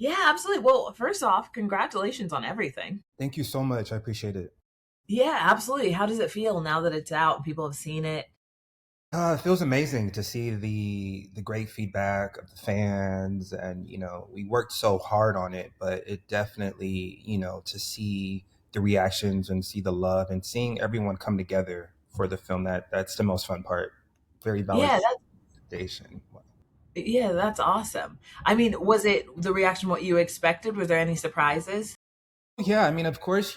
Yeah, absolutely. Well, first off, congratulations on everything. Thank you so much. I appreciate it. Yeah, absolutely. How does it feel now that it's out and people have seen it? It feels amazing to see the great feedback of the fans, and we worked so hard on it, but it definitely, to see the reactions and see the love and seeing everyone come together for the film, that's the most fun part. Very Yeah, validation. yeah, that's awesome. I mean, was it the reaction what you expected? Was there any surprises? Yeah, I mean, of course,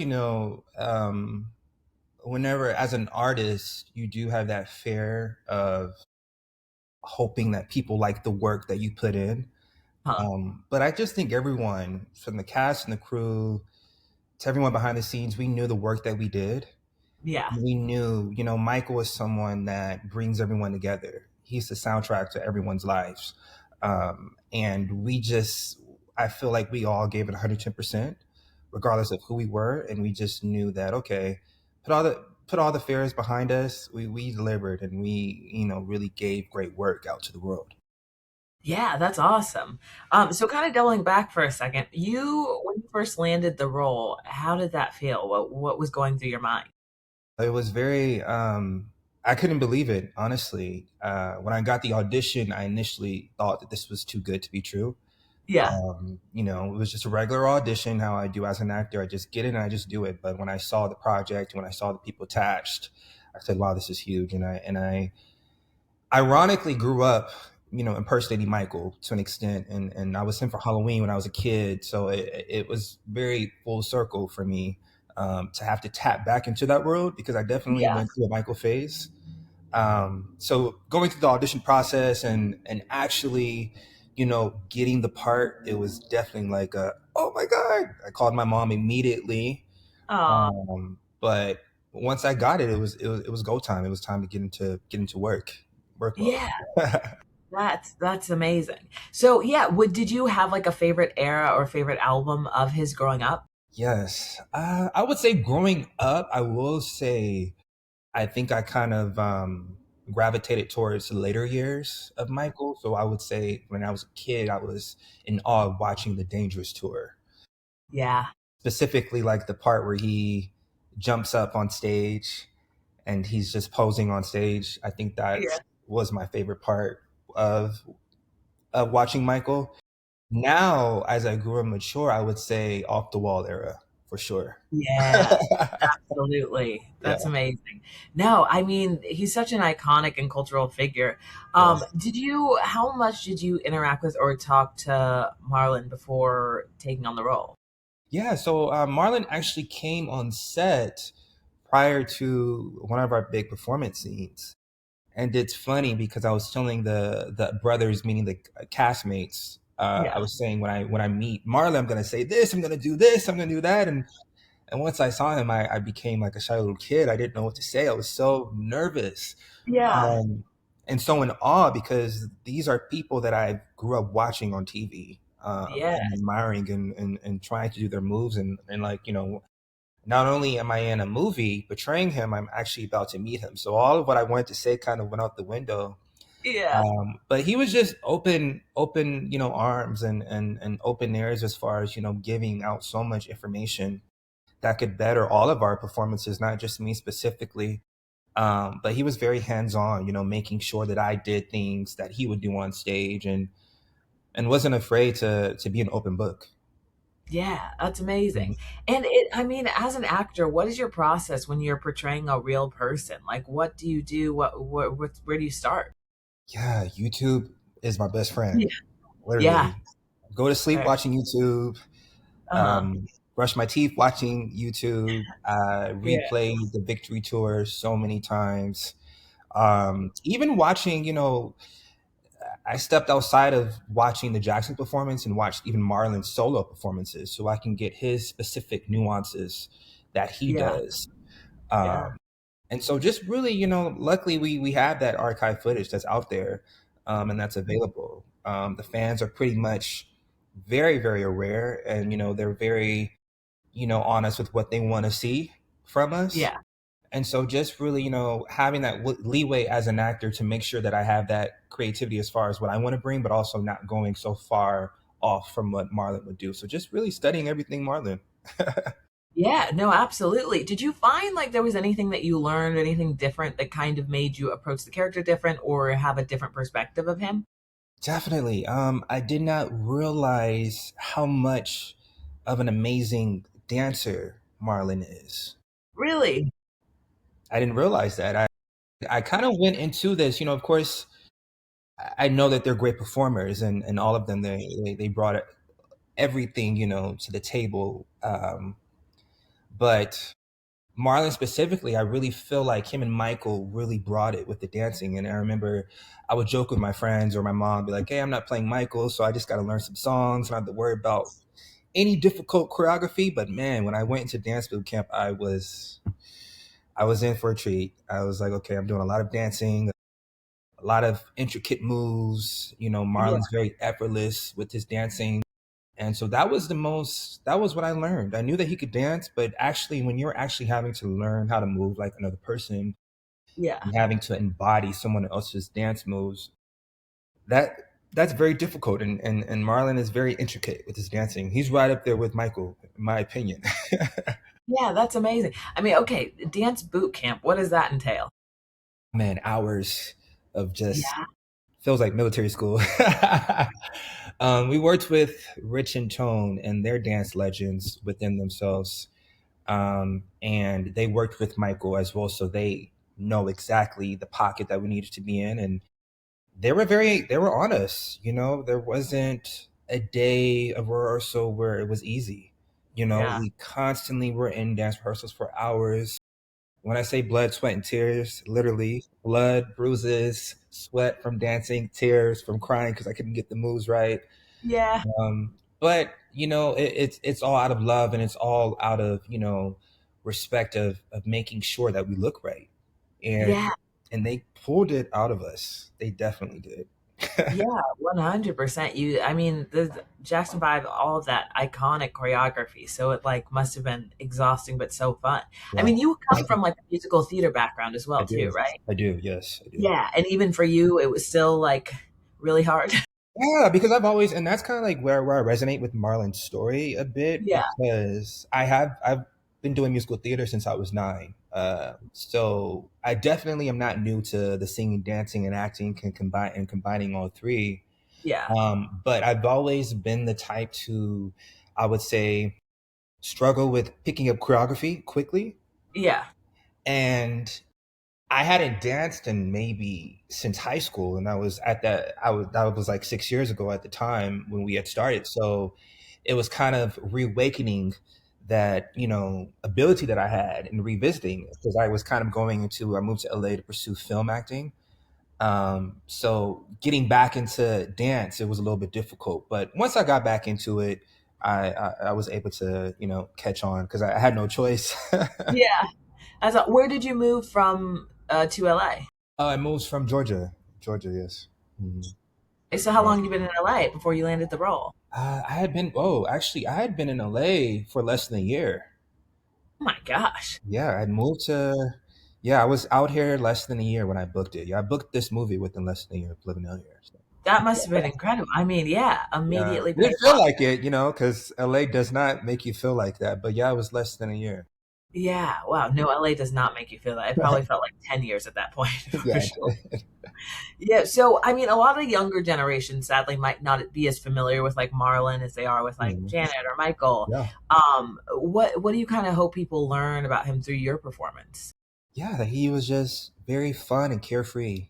whenever as an artist, you do have that fear of hoping that people like the work that you put in. Huh. But I just think everyone, from the cast and the crew to everyone behind the scenes, we knew the work that we did. Yeah. We knew, Michael is someone that brings everyone together. He's the soundtrack to everyone's lives. And I feel like we all gave it 110%, regardless of who we were. And we just knew that, okay, put all the fears behind us. We delivered, and we, really gave great work out to the world. Yeah, that's awesome. So kind of doubling back for a second, when you first landed the role, how did that feel? What was going through your mind? It was very, I couldn't believe it, honestly. When I got the audition, I initially thought that this was too good to be true. Yeah. It was just a regular audition, how I do as an actor. I just get it and I just do it. But when I saw the project, when I saw the people attached, I said, wow, this is huge. And I ironically grew up, impersonating Michael to an extent. And I was him for Halloween when I was a kid. So it was very full circle for me, to have to tap back into that world, because I definitely Yeah. went through a Michael phase. So going through the audition process and actually, getting the part, it was definitely like oh my God. I called my mom immediately. Oh, But once I got it, it was go time. It was time to get into work mode. yeah. That's amazing. So yeah, did you have like a favorite era or favorite album of his growing up? Yes. I would say growing up, I will say I think I kind of gravitated towards the later years of Michael. So I would say when I was a kid, I was in awe of watching the Dangerous tour, Yeah. specifically like the part where he jumps up on stage and he's just posing on stage. I think that Yeah. was my favorite part of watching Michael. Now, as I grew and mature, I would say off the wall era for sure. Yeah. Absolutely. Yeah. That's amazing. No, I mean, he's such an iconic and cultural figure. Yes. How much did you interact with or talk to Marlon before taking on the role? Yeah, so Marlon actually came on set prior to one of our big performance scenes. And it's funny because I was telling the brothers, meaning the castmates, I Yeah. was saying when I meet Marlon, I'm gonna say this, I'm gonna do this, I'm gonna do that, and once I saw him, I became like a shy little kid. I didn't know what to say. I was so nervous, Yeah. um, and so in awe, because these are people that I grew up watching on TV, Yeah. and admiring, and trying to do their moves, and like, not only am I in a movie portraying him, I'm actually about to meet him. So all of what I wanted to say kind of went out the window. Yeah. But he was just open, arms and open ears, as far as, giving out so much information that could better all of our performances, not just me specifically. But he was very hands on, making sure that I did things that he would do on stage, and wasn't afraid to be an open book. Yeah, that's amazing. I mean, as an actor, what is your process when you're portraying a real person? Like, what do you do? Where do you start? Yeah, YouTube is my best Yeah. friend, Yeah. literally. Go to sleep Right. watching YouTube, Uh-huh. brush my teeth watching YouTube, Yeah. replay the Victory Tour so many times. Even watching, I stepped outside of watching the Jackson performance and watched even Marlon's solo performances, so I can get his specific nuances that he Yeah. does. Yeah. Um, and so just really, luckily we have that archive footage that's out there, and that's available. The fans are pretty much very, very aware, and they're very, honest with what they want to see from us. Yeah. And so just really, having that leeway as an actor to make sure that I have that creativity as far as what I want to bring, but also not going so far off from what Marlon would do. So just really studying everything Marlon. Yeah, no, absolutely. Did you find like there was anything that you learned, anything different that kind of made you approach the character different or have a different perspective of him? Definitely. I did not realize how much of an amazing dancer Marlon is. Really? I didn't realize that. I kind of went into this, of course, I know that they're great performers, and all of them, they brought everything, to the table. But Marlon specifically, I really feel like him and Michael really brought it with the dancing. And I remember I would joke with my friends or my mom, be like, "Hey, I'm not playing Michael, so I just got to learn some songs. And I don't have to worry about any difficult choreography." But man, when I went into dance boot camp, I was in for a treat. I was like, okay, I'm doing a lot of dancing, a lot of intricate moves. Yeah. Marlon's very effortless with his dancing. And so that was what I learned. I knew that he could dance, but actually, when you're actually having to learn how to move like another person Yeah. and having to embody someone else's dance moves, that's very difficult. And Marlon is very intricate with his dancing. He's right up there with Michael, in my opinion. Yeah, that's amazing. I mean, okay, dance boot camp, what does that entail? Man, hours of just Yeah. feels like military school. We worked with Rich and Tone and their dance legends within themselves. And they worked with Michael as well, so they know exactly the pocket that we needed to be in, and they were on us. There wasn't a day of rehearsal where it was easy. Yeah. We constantly were in dance rehearsals for hours. When I say blood, sweat, and tears, literally blood, bruises, sweat from dancing, tears from crying because I couldn't get the moves right. Yeah. But it's all out of love, and it's all out of respect of making sure that we look right, and Yeah. and they pulled it out of us. They definitely did. Yeah, 100%. I mean, the Jackson 5, all of that iconic choreography. So it like must have been exhausting, but so fun. I Yeah, mean, you come from like a musical theater background as I well, too, do. right? I do. Yes, I do. Yeah. And even for you, it was still like really hard. Yeah, because I've always, and that's kind of like where I resonate with Marlon's story a bit, Yeah. because I've been doing musical theater since I was 9. So I definitely am not new to the singing, dancing, and acting, can combine and combining all three. Yeah. But I've always been the type to, I would say, struggle with picking up choreography quickly. Yeah. And I hadn't danced in maybe since high school, and that was like 6 years ago at the time when we had started. So it was kind of reawakening that ability that I had and revisiting, because I moved to LA to pursue film acting. So getting back into dance, it was a little bit difficult, but once I got back into it, I was able to catch on because I had no choice. Yeah. Where did you move from to LA? I moved from Georgia. Georgia, yes. Mhm. So how long have you been in LA before you landed the role? I had been in LA for less than a year. Oh my gosh. Yeah, yeah, I was out here less than a year when I booked it. Yeah, I booked this movie within less than a year of living out here. So. That must have been incredible. I mean, yeah, Yeah, immediately it very didn't feel popular. like it, because LA does not make you feel like that. But yeah, it was less than a year. Yeah, wow. No, LA does not make you feel that. It probably felt like 10 years at that point for Yeah. sure. Yeah, so I mean, a lot of the younger generation sadly might not be as familiar with like Marlon as they are with like Mhm. Janet or Michael. Yeah. What do you kind of hope people learn about him through your performance? Yeah, that he was just very fun and carefree.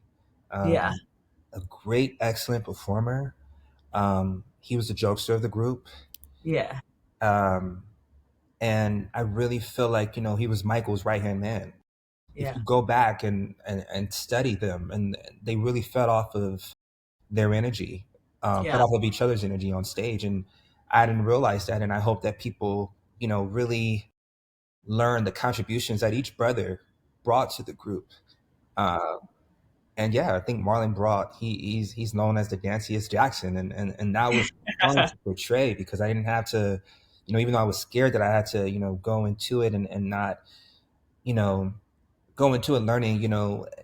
Yeah, Um, a great, excellent performer. He was the jokester of the group. yeah, Um, and I really feel like, he was Michael's right hand man. If yeah, you go back and study them, and they really fed off of their energy, fed yeah, off of each other's energy on stage. And I didn't realize that. And I hope that people, really learn the contributions that each brother brought to the group. Uh, and yeah, I think Marlon brought, he's known as the danciest Jackson. And that was fun to portray because I didn't have to, even though I was scared that I had to, go into it and not, you know, go into it learning,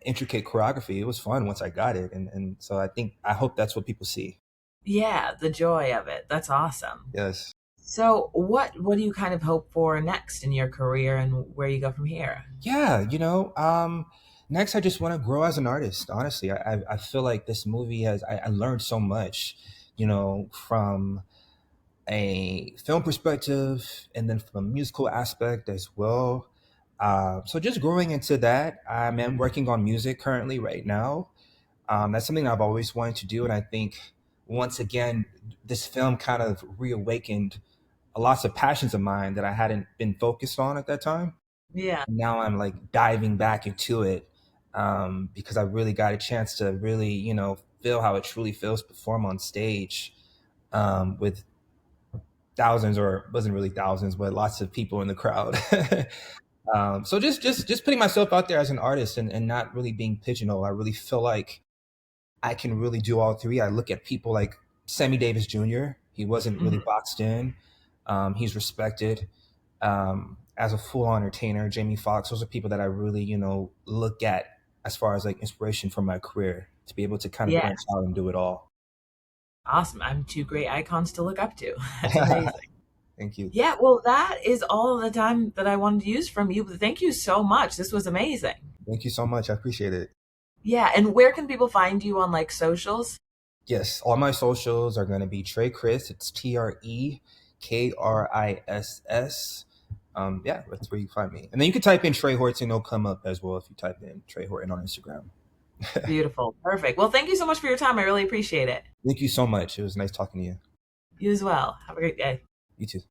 intricate choreography. It was fun once I got it. And so I hope that's what people see. Yeah, the joy of it. That's awesome. Yes. So, what do you kind of hope for next in your career and where you go from here? Yeah, next I just want to grow as an artist. Honestly, I feel like this movie has I learned so much, from a film perspective and then from a musical aspect as well. So just growing into that, I'm working on music currently right now. That's something I've always wanted to do, and I think once again, this film kind of reawakened lots of passions of mine that I hadn't been focused on at that time. Yeah. Now I'm like diving back into it, because I really got a chance to really, feel how it truly feels to perform on stage, with thousands, or wasn't really thousands, but lots of people in the crowd. So just putting myself out there as an artist, and not really being pigeonholed. I really feel like I can really do all three. I look at people like Sammy Davis Jr. He wasn't really Mhm. boxed in. He's respected, as a full-on entertainer. Jamie Foxx. Those are people that I really, look at as far as like inspiration for my career, to be able to kind of Yeah. branch out and do it all. Awesome. I'm two great icons to look up to. That's amazing. Thank you. Yeah, well, that is all the time that I wanted to use from you. But thank you so much. This was amazing. Thank you so much. I appreciate it. Yeah, and where can people find you on like socials? Yes, all my socials are going to be Trey Chris. It's TreKriss. Yeah, that's where you find me. And then you can type in Trey Horton. It'll come up as well if you type in Trey Horton on Instagram. Beautiful. Perfect. Well, thank you so much for your time. I really appreciate it. Thank you so much. It was nice talking to you. You as well. Have a great day. You too.